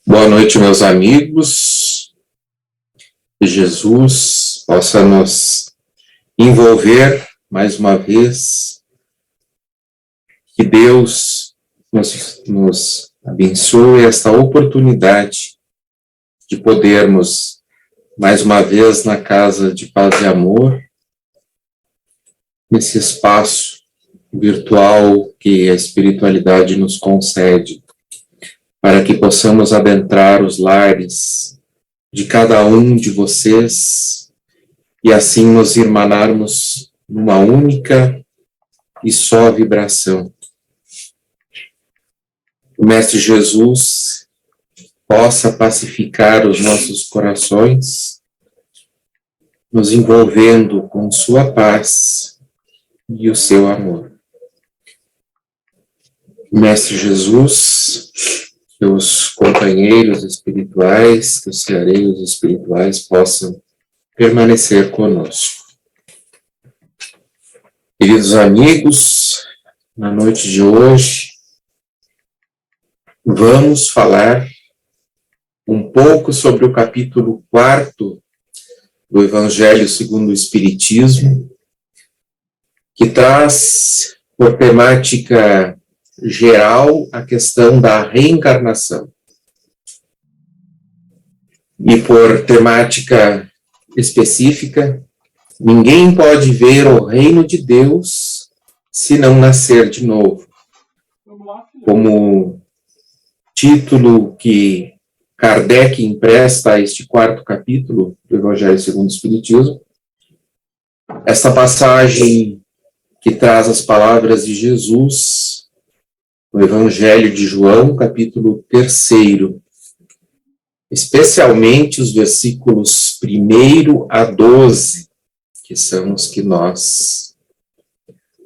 Boa noite, meus amigos. Que Jesus possa nos envolver mais uma vez. Que Deus nos abençoe esta oportunidade de podermos, mais uma vez, na Casa de Paz e Amor, nesse espaço virtual que a espiritualidade nos concede, para que possamos adentrar os lares de cada um de vocês e assim nos irmanarmos numa única e só vibração. O Mestre Jesus possa pacificar os nossos corações, nos envolvendo com sua paz e o seu amor. Mestre Jesus, que os companheiros espirituais, que os ceareiros espirituais possam permanecer conosco. Queridos amigos, na noite de hoje, vamos falar um pouco sobre o capítulo 4 do Evangelho segundo o Espiritismo, que traz por temática geral a questão da reencarnação. E por temática específica, ninguém pode ver o reino de Deus se não nascer de novo. Como título que Kardec empresta a este 4º capítulo do Evangelho segundo o Espiritismo, esta passagem que traz as palavras de Jesus no Evangelho de João, capítulo 3, especialmente os versículos 1 a 12, que são os que nós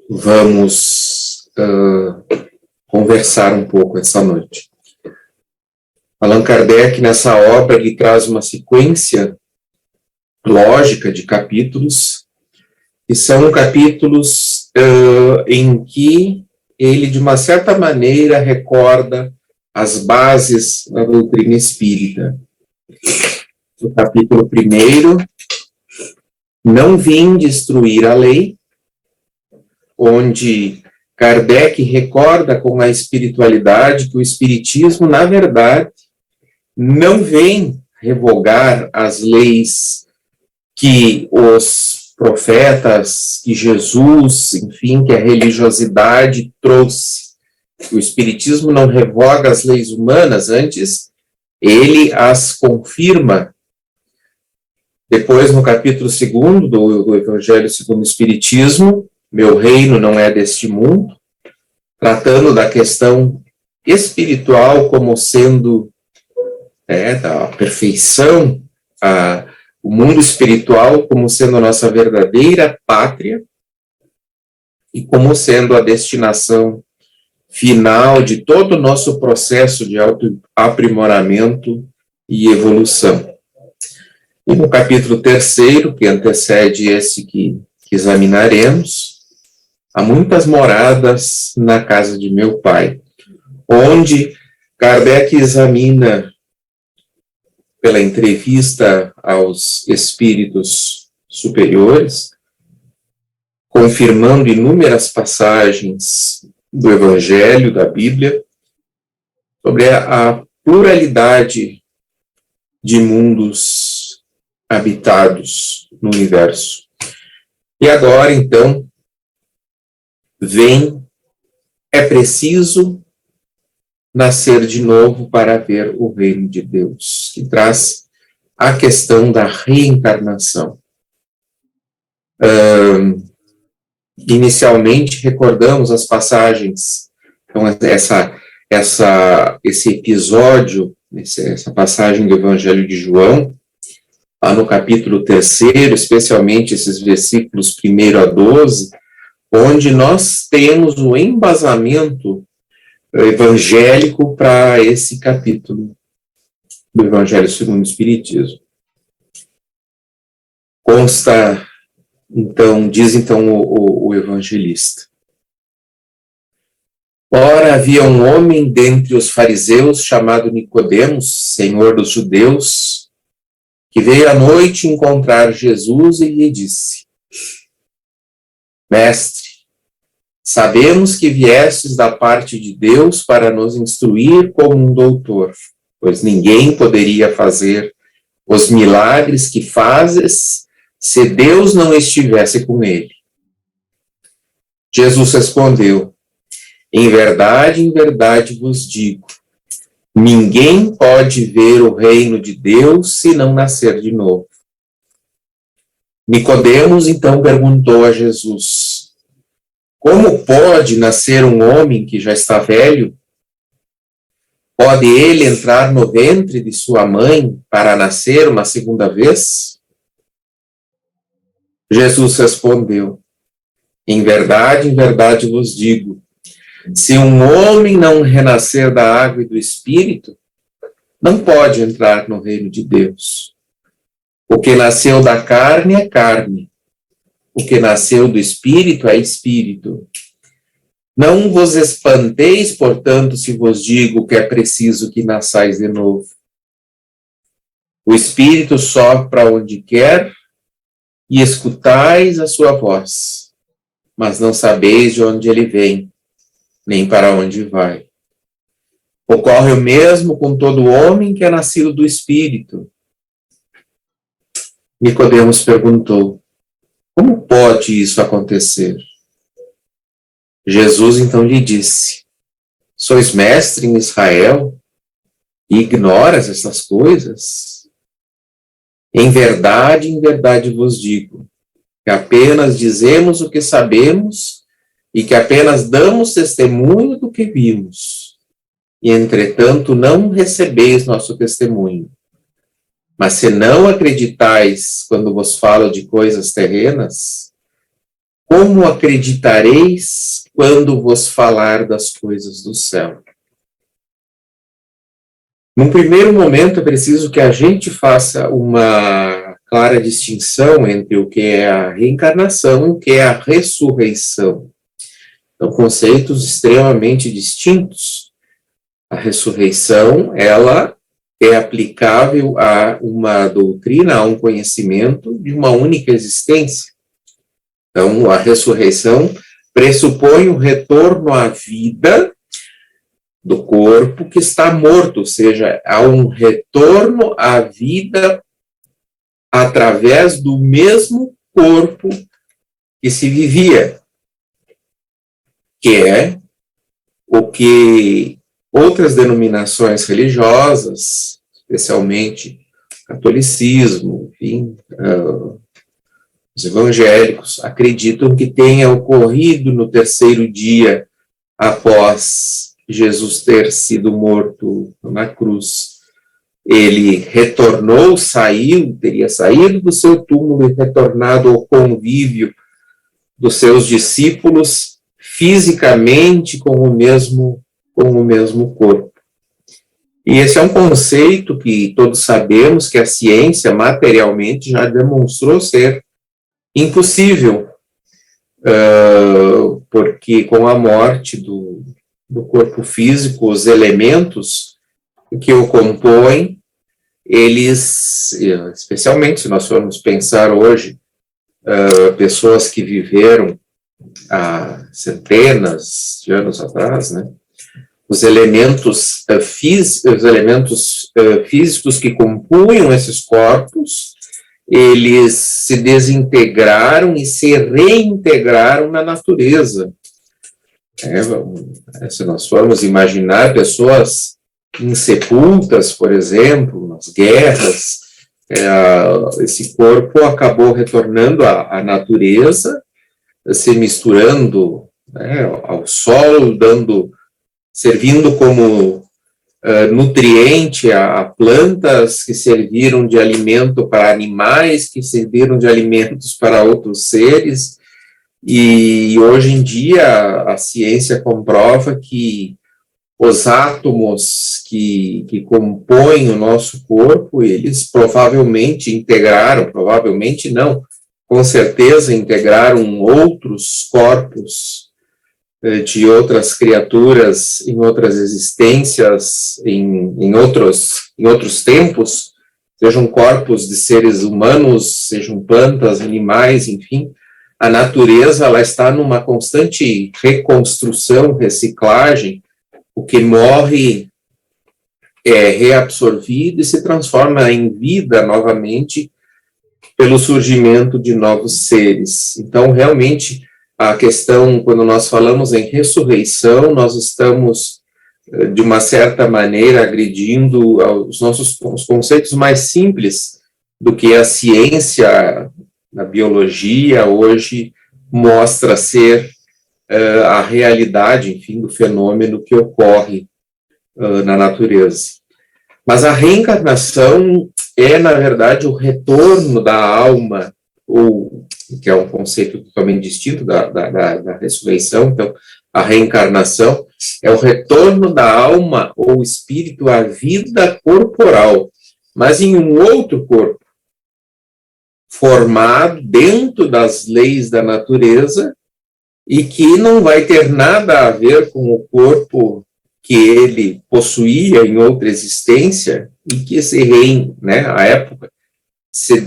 vamos conversar um pouco essa noite. Allan Kardec, nessa obra, ele traz uma sequência lógica de capítulos, que são capítulos em que ele, de uma certa maneira, recorda as bases da doutrina espírita. No capítulo 1, Não vim destruir a lei, onde Kardec recorda com a espiritualidade que o espiritismo, na verdade, não vem revogar as leis que os profetas, que Jesus, enfim, que a religiosidade trouxe. O Espiritismo não revoga as leis humanas, antes ele as confirma. Depois, no capítulo 2 do Evangelho segundo o Espiritismo, Meu reino não é deste mundo, tratando da questão espiritual como sendo da perfeição, o mundo espiritual como sendo a nossa verdadeira pátria e como sendo a destinação final de todo o nosso processo de autoaprimoramento e evolução. E no capítulo 3, que antecede esse que examinaremos, há muitas moradas na casa de meu pai, onde Kardec examina, pela entrevista aos espíritos superiores, confirmando inúmeras passagens do Evangelho, da Bíblia, sobre a pluralidade de mundos habitados no universo. E agora, então, é preciso nascer de novo para ver o reino de Deus, que traz a questão da reencarnação. Inicialmente, recordamos as passagens, então esse episódio, essa passagem do Evangelho de João, lá no capítulo 3, especialmente esses versículos 1 a 12, onde nós temos o embasamento evangélico para esse capítulo do Evangelho segundo o Espiritismo. Diz o evangelista: Ora, havia um homem dentre os fariseus chamado Nicodemos, senhor dos judeus, que veio à noite encontrar Jesus e lhe disse: Mestre, sabemos que viestes da parte de Deus para nos instruir como um doutor, pois ninguém poderia fazer os milagres que fazes se Deus não estivesse com ele. Jesus respondeu: em verdade vos digo, ninguém pode ver o reino de Deus se não nascer de novo. Nicodemos então perguntou a Jesus: como pode nascer um homem que já está velho? Pode ele entrar no ventre de sua mãe para nascer uma segunda vez? Jesus respondeu: em verdade vos digo, se um homem não renascer da água e do Espírito, não pode entrar no reino de Deus. O que nasceu da carne é carne, o que nasceu do Espírito é Espírito. Não vos espanteis, portanto, se vos digo que é preciso que nasçais de novo. O Espírito sopra onde quer e escutais a sua voz, mas não sabeis de onde ele vem, nem para onde vai. Ocorre o mesmo com todo homem que é nascido do Espírito. Nicodemos perguntou: como pode isso acontecer? Jesus então lhe disse: sois mestre em Israel e ignoras essas coisas? Em verdade vos digo, que apenas dizemos o que sabemos e que apenas damos testemunho do que vimos. E, entretanto, não recebeis nosso testemunho. Mas se não acreditais quando vos falo de coisas terrenas, como acreditareis quando vos falar das coisas do céu? Num primeiro momento, é preciso que a gente faça uma clara distinção entre o que é a reencarnação e o que é a ressurreição. São conceitos extremamente distintos. A ressurreição, ela é aplicável a uma doutrina, a um conhecimento de uma única existência. Então, a ressurreição pressupõe o retorno à vida do corpo que está morto, ou seja, há um retorno à vida através do mesmo corpo que se vivia, que é o que outras denominações religiosas, especialmente catolicismo, enfim, os evangélicos, acreditam que tenha ocorrido no terceiro dia após Jesus ter sido morto na cruz. Ele retornou, teria saído do seu túmulo e retornado ao convívio dos seus discípulos, fisicamente com o mesmo corpo. E esse é um conceito que todos sabemos que a ciência materialmente já demonstrou ser impossível, porque com a morte do corpo físico, os elementos que o compõem, eles, especialmente se nós formos pensar hoje, pessoas que viveram há centenas de anos atrás, né? Os elementos físicos que compunham esses corpos, eles se desintegraram e se reintegraram na natureza. Se nós formos imaginar pessoas insepultas, por exemplo, nas guerras, esse corpo acabou retornando à natureza, se misturando, ao solo, servindo como nutriente a plantas que serviram de alimento para animais, que serviram de alimentos para outros seres. E hoje em dia a ciência comprova que os átomos que compõem o nosso corpo, eles com certeza integraram outros corpos de outras criaturas em outras existências, em outros tempos, sejam corpos de seres humanos, sejam plantas, animais, enfim, a natureza ela está numa constante reconstrução, reciclagem. O que morre é reabsorvido e se transforma em vida novamente pelo surgimento de novos seres. Então, realmente, a questão, quando nós falamos em ressurreição, nós estamos, de uma certa maneira, agredindo os conceitos mais simples do que a ciência, a biologia, hoje mostra ser a realidade, enfim, do fenômeno que ocorre na natureza. Mas a reencarnação é, na verdade, o retorno da alma, ou que é um conceito totalmente distinto da ressurreição. Então, a reencarnação é o retorno da alma ou espírito à vida corporal, mas em um outro corpo, formado dentro das leis da natureza e que não vai ter nada a ver com o corpo que ele possuía em outra existência e que à época, se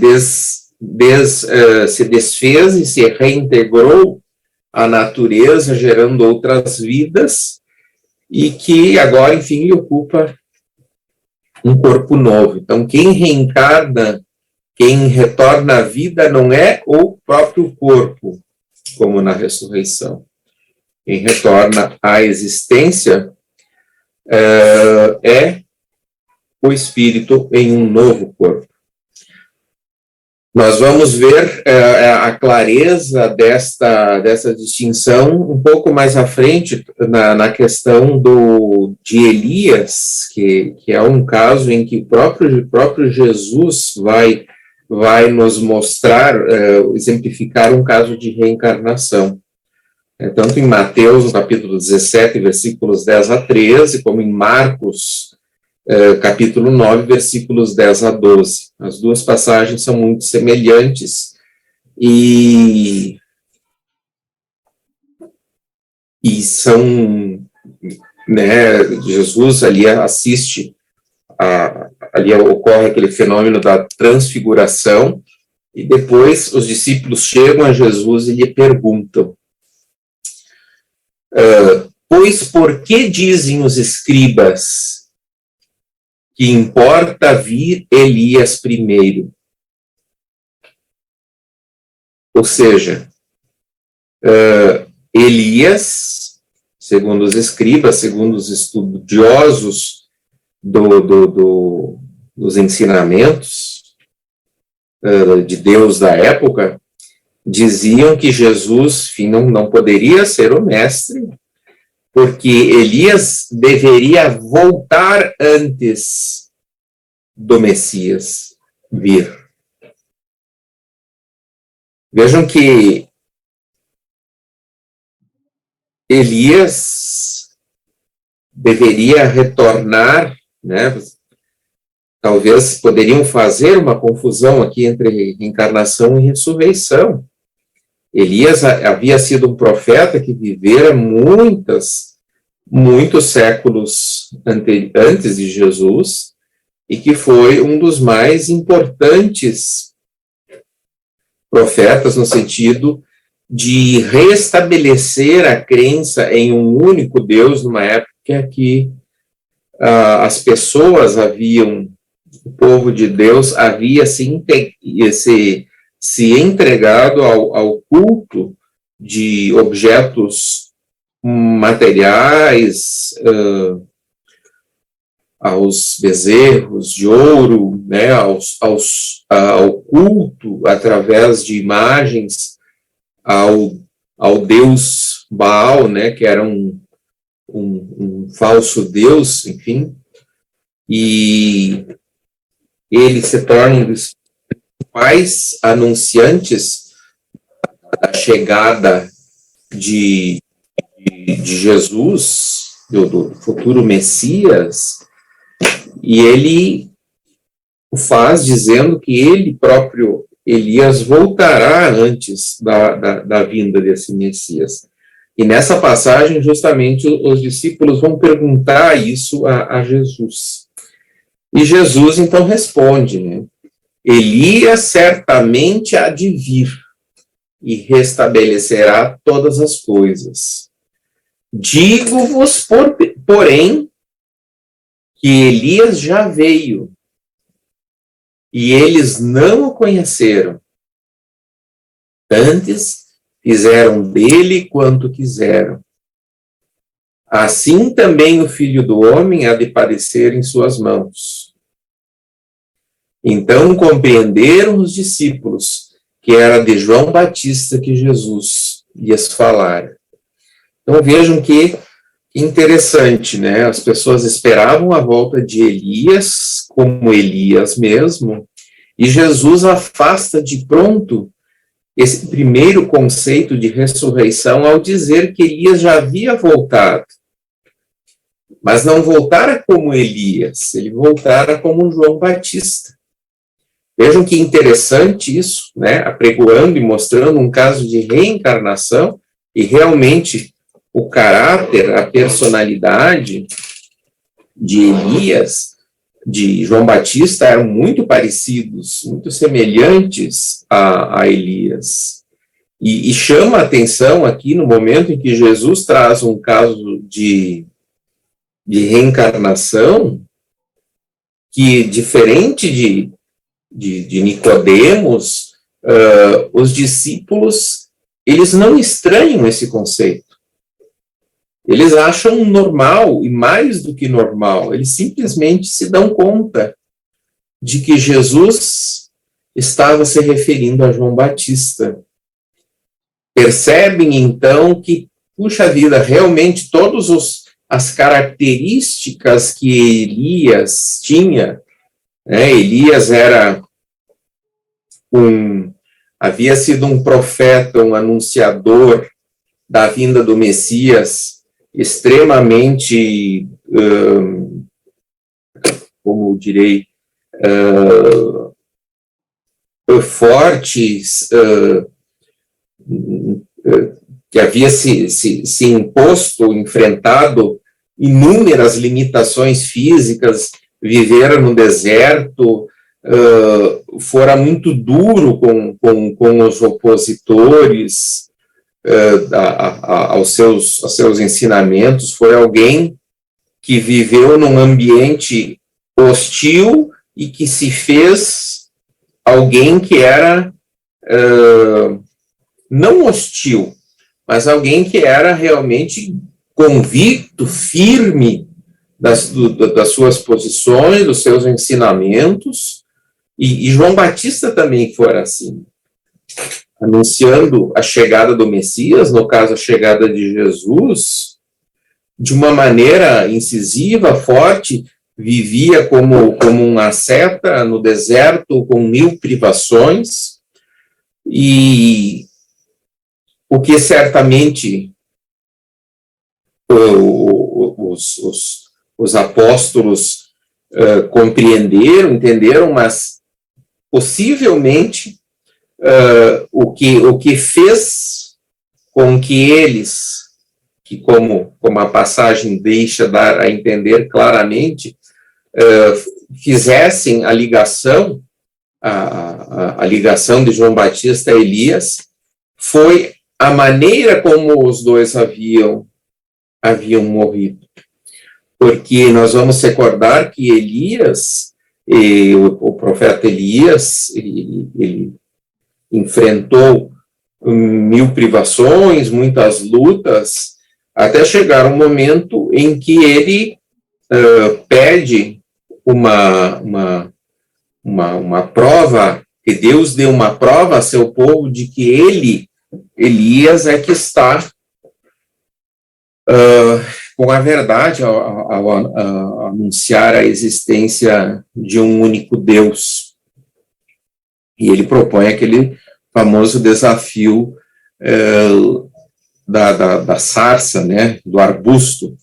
desfez e se reintegrou à natureza, gerando outras vidas, e que agora, enfim, lhe ocupa um corpo novo. Então, quem reencarna, quem retorna à vida não é o próprio corpo, como na ressurreição. Quem retorna à existência é o espírito em um novo corpo. Nós vamos ver a clareza dessa distinção um pouco mais à frente, na questão de Elias, que é um caso em que o próprio Jesus vai nos mostrar, exemplificar um caso de reencarnação. Tanto em Mateus, no capítulo 17, versículos 10 a 13, como em Marcos, capítulo 9, versículos 10 a 12. As duas passagens são muito semelhantes e são, Jesus ali assiste, ali ocorre aquele fenômeno da transfiguração, e depois os discípulos chegam a Jesus e lhe perguntam, pois por que dizem os escribas que importa vir Elias primeiro? Ou seja, Elias, segundo os escribas, segundo os estudiosos dos ensinamentos de Deus da época, diziam que Jesus, enfim, não poderia ser o mestre, porque Elias deveria voltar antes do Messias vir. Vejam que Elias deveria retornar, talvez poderiam fazer uma confusão aqui entre reencarnação e ressurreição. Elias havia sido um profeta que vivera muitos séculos antes de Jesus e que foi um dos mais importantes profetas no sentido de restabelecer a crença em um único Deus numa época que as pessoas o povo de Deus havia se entregado ao culto de objetos materiais, aos bezerros de ouro, ao culto através de imagens ao deus Baal, que era um falso deus, enfim, e ele se torna um dos principais anunciantes da chegada de Jesus, do futuro Messias, e ele o faz dizendo que ele próprio, Elias, voltará antes da vinda desse Messias. E nessa passagem, justamente, os discípulos vão perguntar isso a Jesus. E Jesus, então, responde, né? Elias certamente há de vir e restabelecerá todas as coisas. Digo-vos, porém, que Elias já veio, e eles não o conheceram. Antes, fizeram dele quanto quiseram. Assim também o Filho do Homem há de padecer em suas mãos. Então compreenderam os discípulos que era de João Batista que Jesus lhes falara. Então vejam que interessante, né? As pessoas esperavam a volta de Elias, como Elias mesmo, e Jesus afasta de pronto esse primeiro conceito de ressurreição ao dizer que Elias já havia voltado. Mas não voltara como Elias, ele voltara como João Batista. Vejam que interessante isso, né? Apregoando e mostrando um caso de reencarnação, e realmente o caráter, a personalidade de Elias, de João Batista, eram muito parecidos, muito semelhantes a Elias. E chama a atenção aqui no momento em que Jesus traz um caso de reencarnação, que diferente de Nicodemos, os discípulos, eles não estranham esse conceito. Eles acham normal, e mais do que normal, eles simplesmente se dão conta de que Jesus estava se referindo a João Batista. Percebem, então, que, puxa vida, realmente todas as características que Elias tinha, né? Elias havia sido um profeta, um anunciador da vinda do Messias, extremamente, como direi, fortes, que havia se imposto, enfrentado inúmeras limitações físicas, vivera no deserto, fora muito duro com os opositores aos seus ensinamentos, foi alguém que viveu num ambiente hostil e que se fez alguém que era não hostil, mas alguém que era realmente convicto, firme das suas posições, dos seus ensinamentos, e João Batista também fora assim, anunciando a chegada do Messias, no caso a chegada de Jesus, de uma maneira incisiva, forte, vivia como um asceta no deserto, com 1000 privações, e o que certamente os apóstolos compreenderam, entenderam, mas possivelmente o que fez com que eles, que como a passagem deixa dar a entender claramente, fizessem a ligação, a ligação de João Batista a Elias, foi a maneira como os dois haviam morrido. Porque nós vamos recordar que Elias, o profeta Elias, ele enfrentou 1000 privações, muitas lutas, até chegar um momento em que ele pede uma prova, que Deus dê uma prova a seu povo de que Elias, é que está com a verdade ao anunciar a existência de um único Deus. E ele propõe aquele famoso desafio da sarça, né, do arbusto.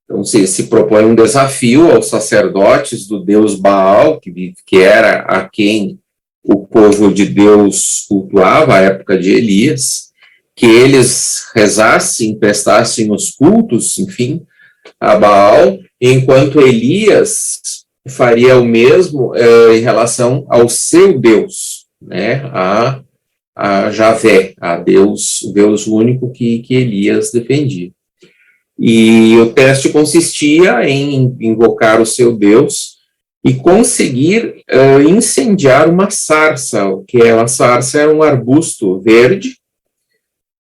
Então, se propõe um desafio aos sacerdotes do deus Baal, que era a quem o povo de Deus cultuava à época de Elias, que eles rezassem, prestassem os cultos, enfim, a Baal, enquanto Elias faria o mesmo em relação ao seu Deus, né, a Javé, o Deus único que Elias defendia. E o teste consistia em invocar o seu Deus e conseguir incendiar uma sarça, que é uma sarça, era um arbusto verde,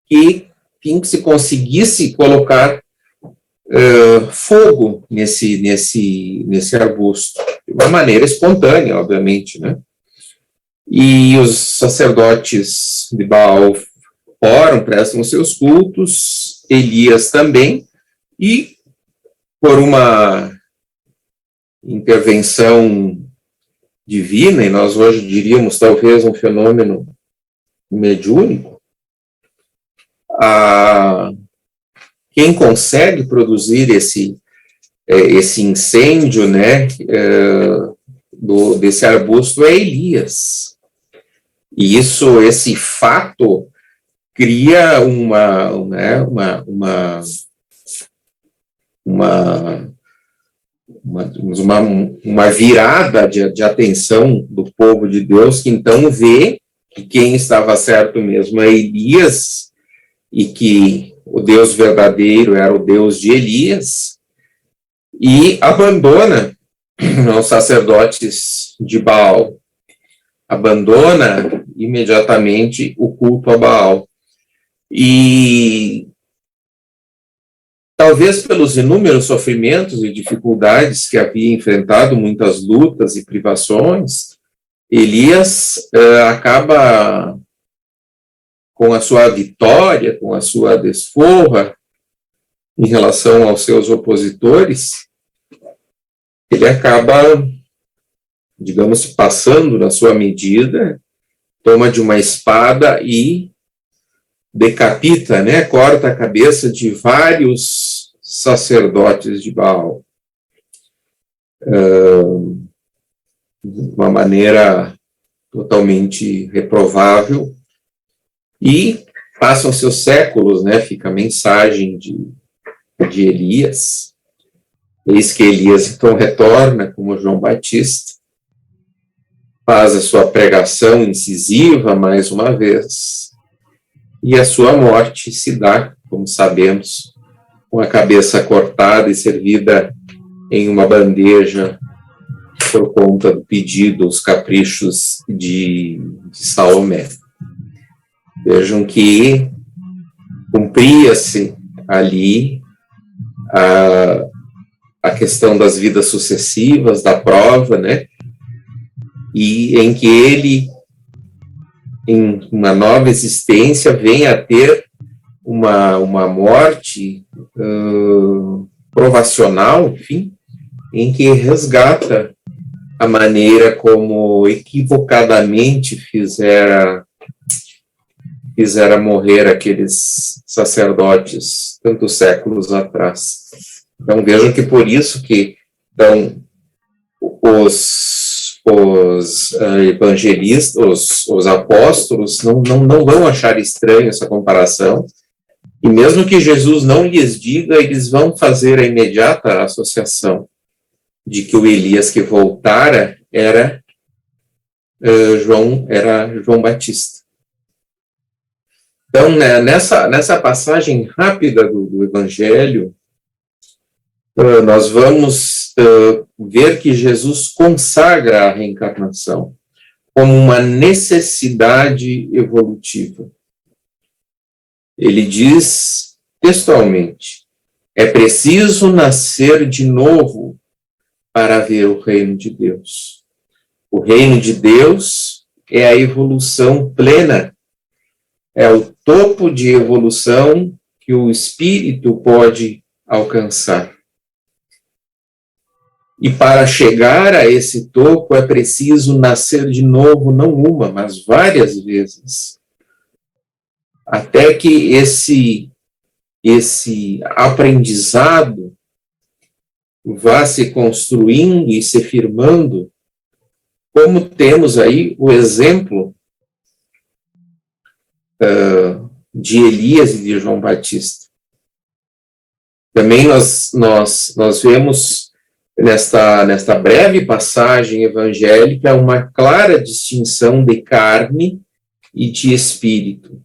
que, enfim, se conseguisse colocar fogo nesse arbusto, de uma maneira espontânea, obviamente, né? E os sacerdotes de Baal oram, prestam os seus cultos, Elias também, e por uma intervenção divina, e nós hoje diríamos talvez um fenômeno mediúnico, quem consegue produzir esse incêndio, né, desse arbusto é Elias. E esse fato cria uma virada de atenção do povo de Deus, que então vê que quem estava certo mesmo é Elias, e que o Deus verdadeiro era o Deus de Elias, e abandona os sacerdotes de Baal, abandona imediatamente o culto a Baal. E talvez pelos inúmeros sofrimentos e dificuldades que havia enfrentado, muitas lutas e privações, Elias acaba com a sua vitória, com a sua desforra em relação aos seus opositores, ele acaba, digamos, passando na sua medida, toma de uma espada e decapita, né, corta a cabeça de vários sacerdotes de Baal. De uma maneira totalmente reprovável. E passam seus séculos, né, fica a mensagem de Elias. Eis que Elias então retorna como João Batista, faz a sua pregação incisiva mais uma vez, e a sua morte se dá, como sabemos, com a cabeça cortada e servida em uma bandeja por conta do pedido, os caprichos de Salomé. Vejam que cumpria-se ali a questão das vidas sucessivas, da prova, né? E em que ele, em uma nova existência, vem a ter uma morte provacional, enfim, em que resgata a maneira como equivocadamente fizera morrer aqueles sacerdotes tantos séculos atrás. Então vejam que por isso que então, os evangelistas, os apóstolos não vão achar estranho essa comparação, e mesmo que Jesus não lhes diga, eles vão fazer a imediata associação de que o Elias que voltara era João Batista. Então, né, nessa passagem rápida do Evangelho, nós vamos ver que Jesus consagra a reencarnação como uma necessidade evolutiva. Ele diz textualmente: é preciso nascer de novo para ver o reino de Deus. O reino de Deus é a evolução plena, é o topo de evolução que o espírito pode alcançar. E para chegar a esse topo é preciso nascer de novo, não uma, mas várias vezes, até que esse aprendizado vá se construindo e se firmando, como temos aí o exemplo de Elias e de João Batista. Também nós vemos nesta breve passagem evangélica uma clara distinção de carne e de espírito.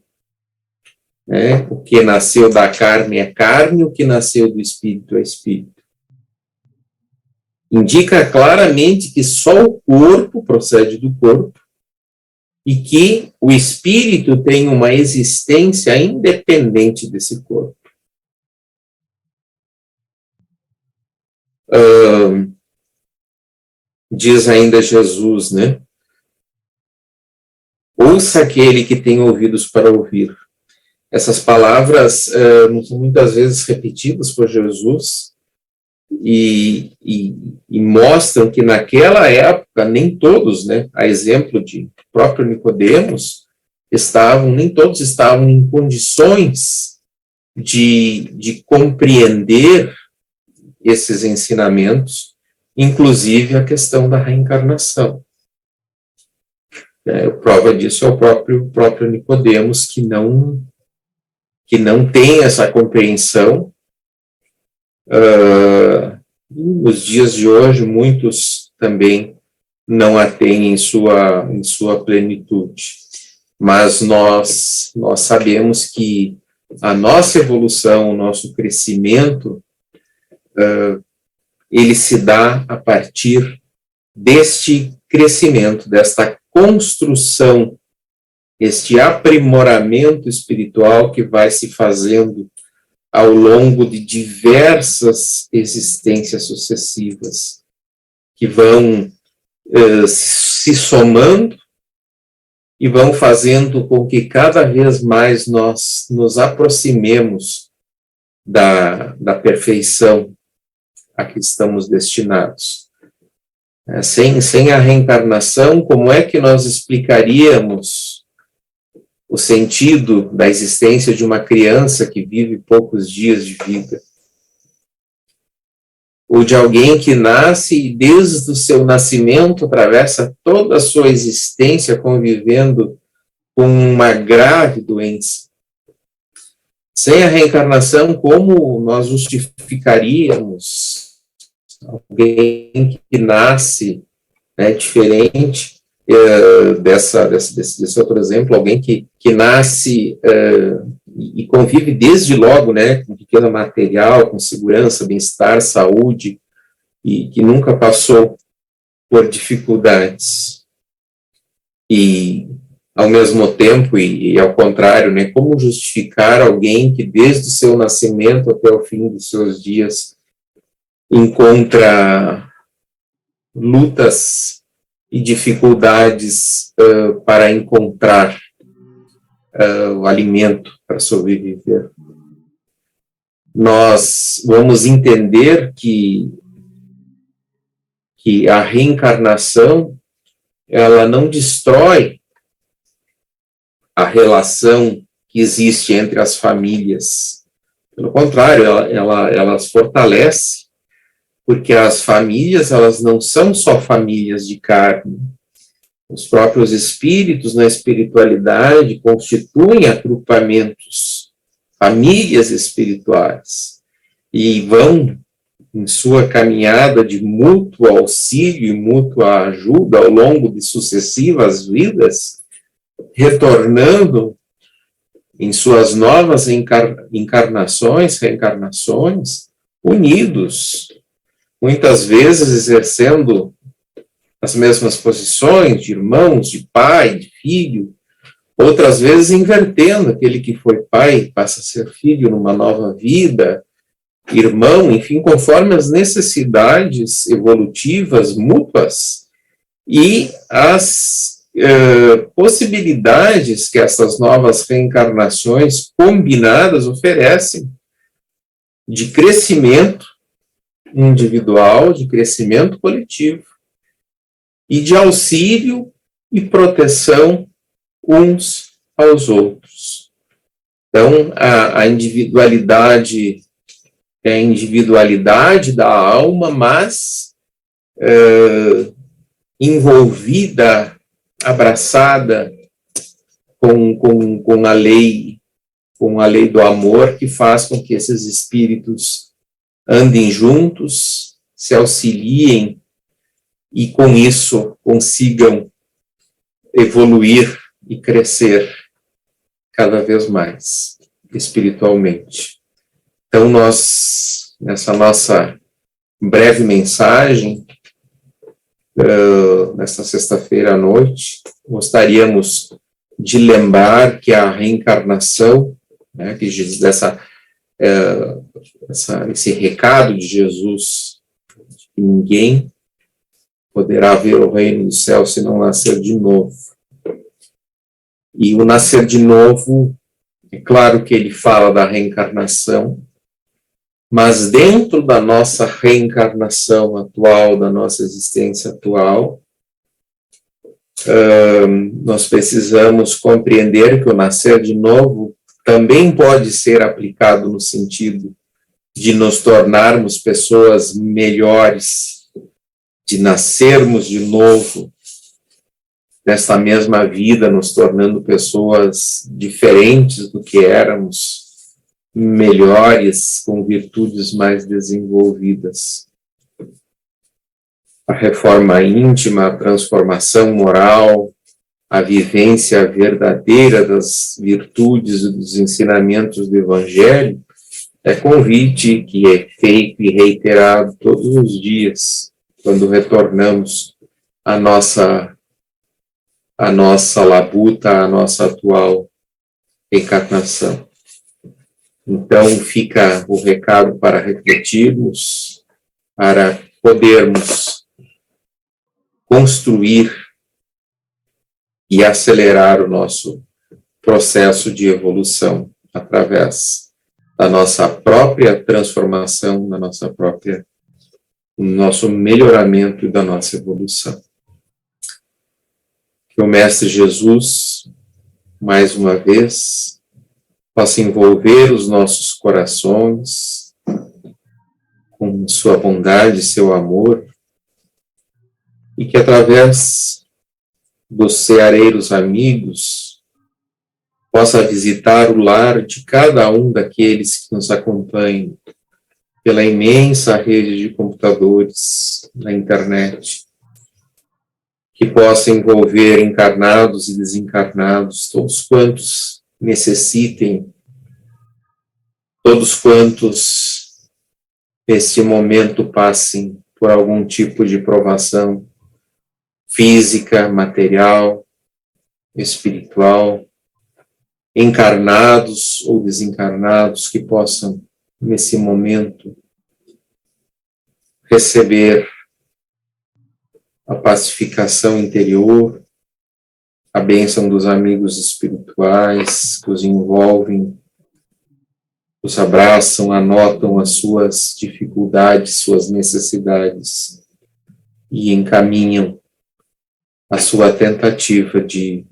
Né? O que nasceu da carne é carne, o que nasceu do espírito é espírito. Indica claramente que só o corpo procede do corpo e que o espírito tem uma existência independente desse corpo. Diz ainda Jesus, né? Ouça aquele que tem ouvidos para ouvir. Essas palavras são muitas vezes repetidas por Jesus e mostram que naquela época nem todos, né, a exemplo de próprio Nicodemos, nem todos estavam em condições de compreender esses ensinamentos, inclusive a questão da reencarnação. Prova disso é o próprio Nicodemos, que não tem essa compreensão. Nos dias de hoje, muitos também não a têm em sua plenitude. Mas nós sabemos que a nossa evolução, o nosso crescimento, ele se dá a partir deste crescimento, desta construção, este aprimoramento espiritual que vai se fazendo ao longo de diversas existências sucessivas, que vão se somando e vão fazendo com que cada vez mais nós nos aproximemos da perfeição a que estamos destinados. Sem a reencarnação, como é que nós explicaríamos o sentido da existência de uma criança que vive poucos dias de vida? Ou de alguém que nasce e desde o seu nascimento atravessa toda a sua existência convivendo com uma grave doença? Sem a reencarnação, como nós justificaríamos alguém que nasce, né, diferente desse outro exemplo, alguém que nasce e convive desde logo, né, com riqueza material, com segurança, bem-estar, saúde, e que nunca passou por dificuldades. E, ao mesmo tempo, e ao contrário, né, como justificar alguém que desde o seu nascimento até o fim dos seus dias encontra lutas e dificuldades para encontrar o alimento para sobreviver? Nós vamos entender que a reencarnação, ela não destrói a relação que existe entre as famílias. Pelo contrário, ela as fortalece, porque as famílias, elas não são só famílias de carne. Os próprios espíritos na espiritualidade constituem agrupamentos, famílias espirituais, e vão, em sua caminhada de mútuo auxílio e mútua ajuda ao longo de sucessivas vidas, retornando em suas novas reencarnações, unidos, muitas vezes exercendo as mesmas posições de irmãos, de pai, de filho, outras vezes invertendo, aquele que foi pai passa a ser filho numa nova vida, irmão, enfim, conforme as necessidades evolutivas mútuas e as possibilidades que essas novas reencarnações combinadas oferecem de crescimento individual, de crescimento coletivo e de auxílio e proteção uns aos outros. Então, a individualidade é a individualidade da alma, mas envolvida, abraçada com a lei com a lei do amor, que faz com que esses espíritos andem juntos, se auxiliem e com isso consigam evoluir e crescer cada vez mais espiritualmente. Então nós, nessa nossa breve mensagem, nesta sexta-feira à noite, gostaríamos de lembrar que a reencarnação, né, que esse recado de Jesus, que ninguém poderá ver o reino do céu se não nascer de novo. E o nascer de novo, é claro que ele fala da reencarnação, mas dentro da nossa reencarnação atual, da nossa existência atual, nós precisamos compreender que o nascer de novo também pode ser aplicado no sentido de nos tornarmos pessoas melhores, de nascermos de novo nesta mesma vida, nos tornando pessoas diferentes do que éramos, melhores, com virtudes mais desenvolvidas. A reforma íntima, a transformação moral, a vivência verdadeira das virtudes e dos ensinamentos do Evangelho é convite que é feito e reiterado todos os dias, quando retornamos à nossa labuta, à nossa atual encarnação. Então, fica o recado para refletirmos, para podermos construir e acelerar o nosso processo de evolução através da nossa própria transformação, do nosso melhoramento e da nossa evolução. Que o Mestre Jesus, mais uma vez, possa envolver os nossos corações com sua bondade, seu amor, e que através dos ceareiros amigos possa visitar o lar de cada um daqueles que nos acompanham pela imensa rede de computadores na internet, que possa envolver encarnados e desencarnados, todos quantos necessitem, todos quantos neste momento passem por algum tipo de provação física, material, espiritual, encarnados ou desencarnados, que possam, nesse momento, receber a pacificação interior, a bênção dos amigos espirituais que os envolvem, os abraçam, anotam as suas dificuldades, suas necessidades e encaminham a sua tentativa de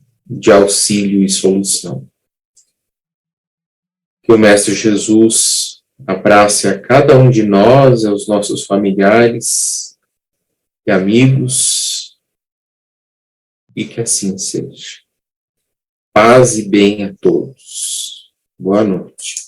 auxílio e solução. Que o Mestre Jesus abrace a cada um de nós, aos nossos familiares e amigos, e que assim seja. Paz e bem a todos. Boa noite.